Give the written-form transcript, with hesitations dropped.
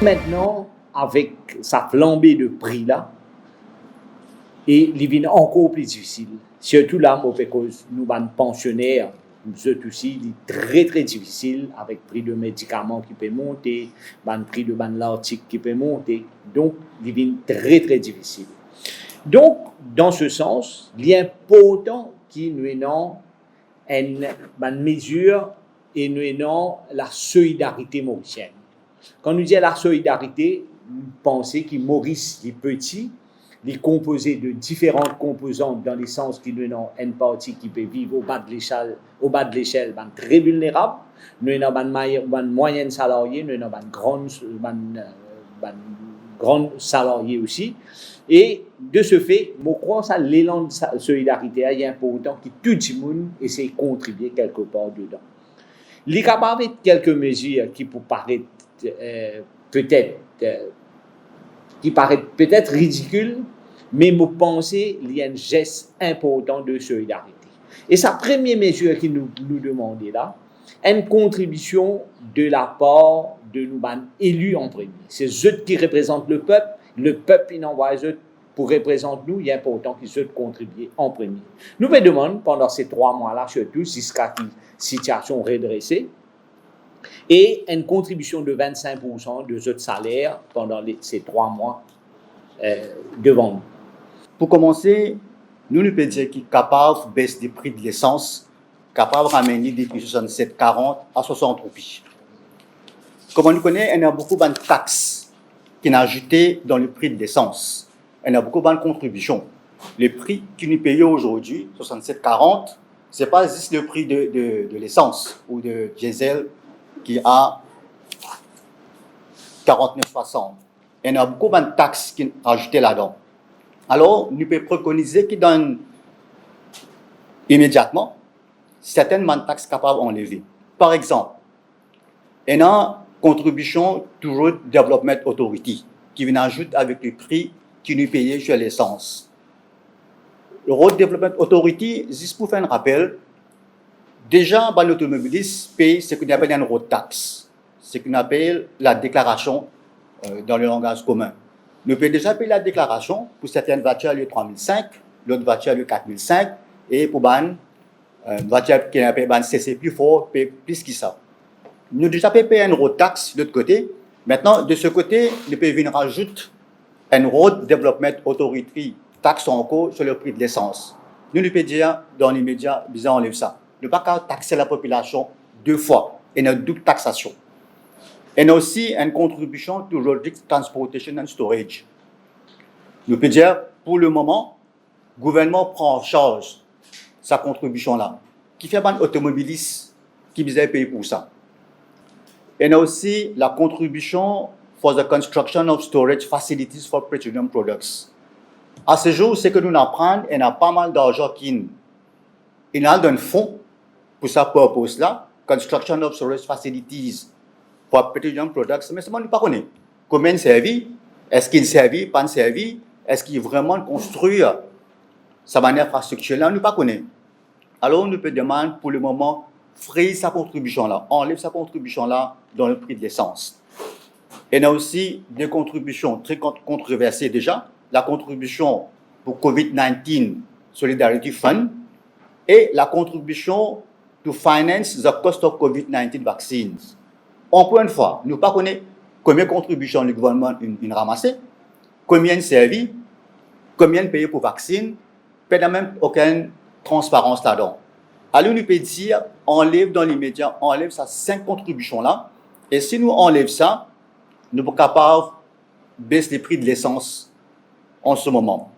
Maintenant, avec sa flambée de prix là, et il devient encore plus difficile. Surtout là, parce que nous, les pensionnaires, nous autres aussi, il est très très difficile avec le prix de médicaments qui peut monter, le prix de l'article qui peut monter. Donc, il devient très très difficile. Donc, dans ce sens, il est important que nous ayons une mesure et nous ayons la solidarité mauricienne. Quand nous disons la solidarité, nous pensons que Maurice est petit, il est composé de différentes composantes dans le sens qu'il y a une partie qui peut vivre au bas de l'échelle, très vulnérable. Nous avons une moyenne salariée, nous avons une grande salariée aussi. Et de ce fait, je crois que l'élan de solidarité est important que tout le monde essaie de contribuer quelque part dedans. Il est capable de quelques mesures qui peuvent paraître peut-être ridicules, mais je pense qu'il y a un geste important de solidarité. Et sa première mesure qui nous demande là, une contribution de la part de nous élus en premier. C'est eux qui représentent le peuple il envoie eux pour représenter nous, il est important qu'ils eux contribuent en premier. Nous me demandons pendant ces 3 mois-là, surtout jusqu'à la situation redressée, et une contribution de 25% de notre salaire pendant ces 3 mois devant nous. Pour commencer, nous pouvons dire qu'il est capable de baisser les prix de l'essence, capable de ramener depuis 67,40 à 60 roupies. Comme on connaît, il y a beaucoup de taxes qui sont ajoutées dans le prix de l'essence. Il y a beaucoup de contributions. Le prix que nous payons aujourd'hui, 67,40, ce n'est pas juste le prix de l'essence ou de diesel qui a 49,60. Il y a beaucoup de taxes qui sont ajoutées là-dedans. Alors, nous pouvons préconiser qu'ils donnent immédiatement certaines taxes capables d'enlever. Par exemple, il y a une contribution to Road Development Authority qui vient ajouter avec le prix qui nous payait sur l'essence. Le Road Development Authority, juste pour faire un rappel, déjà, l'automobiliste paye ce qu'on appelle une road tax, ce qu'on appelle la déclaration dans le langage commun. Nous pouvons déjà payer la déclaration pour certaines voitures le 3005, l'autre voiture le 4005, et pour une voiture qui appelle CC plus fort, paye plus que ça. Nous déjà payer une road tax de l'autre côté. Maintenant, de ce côté, nous pouvons venir rajouter une Road Development Authority taxe encore sur le prix de l'essence. Nous pouvons dire dans les médias, nous enlève ça. Ne pas taxer la population 2 fois. Il y a une double taxation. Il y a aussi une contribution to Logistics, Transportation and Storage. Nous pouvons dire, pour le moment, le gouvernement prend en charge sa contribution-là. Qui fait un automobiliste qui vient payer pour ça. Il y a aussi la contribution for the construction of storage facilities for petroleum products. À ce jour, ce que nous apprenons, il y a pas mal d'argent qui il a un fonds pour sa purpose-là, construction of storage facilities for petroleum products, mais seulement nous ne connaissons pas. Combien il servi? Est-ce qu'il servi? Pas servi? Est-ce qu'il vraiment construit sa manière infrastructure-là? Nous ne connaissons pas. Alors, nous peut demander pour le moment, freeze sa contribution-là, enlève sa contribution-là dans le prix de l'essence. Il y a aussi des contributions très controversées déjà. La contribution pour COVID-19 Solidarity Fund et la contribution to finance the cost of COVID-19 vaccines. Encore une fois, nous ne connaissons pas combien de contributions le gouvernement a ramassé, combien de servi, combien de payé pour vaccins, pas de même aucune transparence là-dedans. Alors nous pouvons dire, enlève dans les médias, enlève ces 5 contributions-là, et si nous enlève ça, nous sommes capables de baisser les prix de l'essence en ce moment.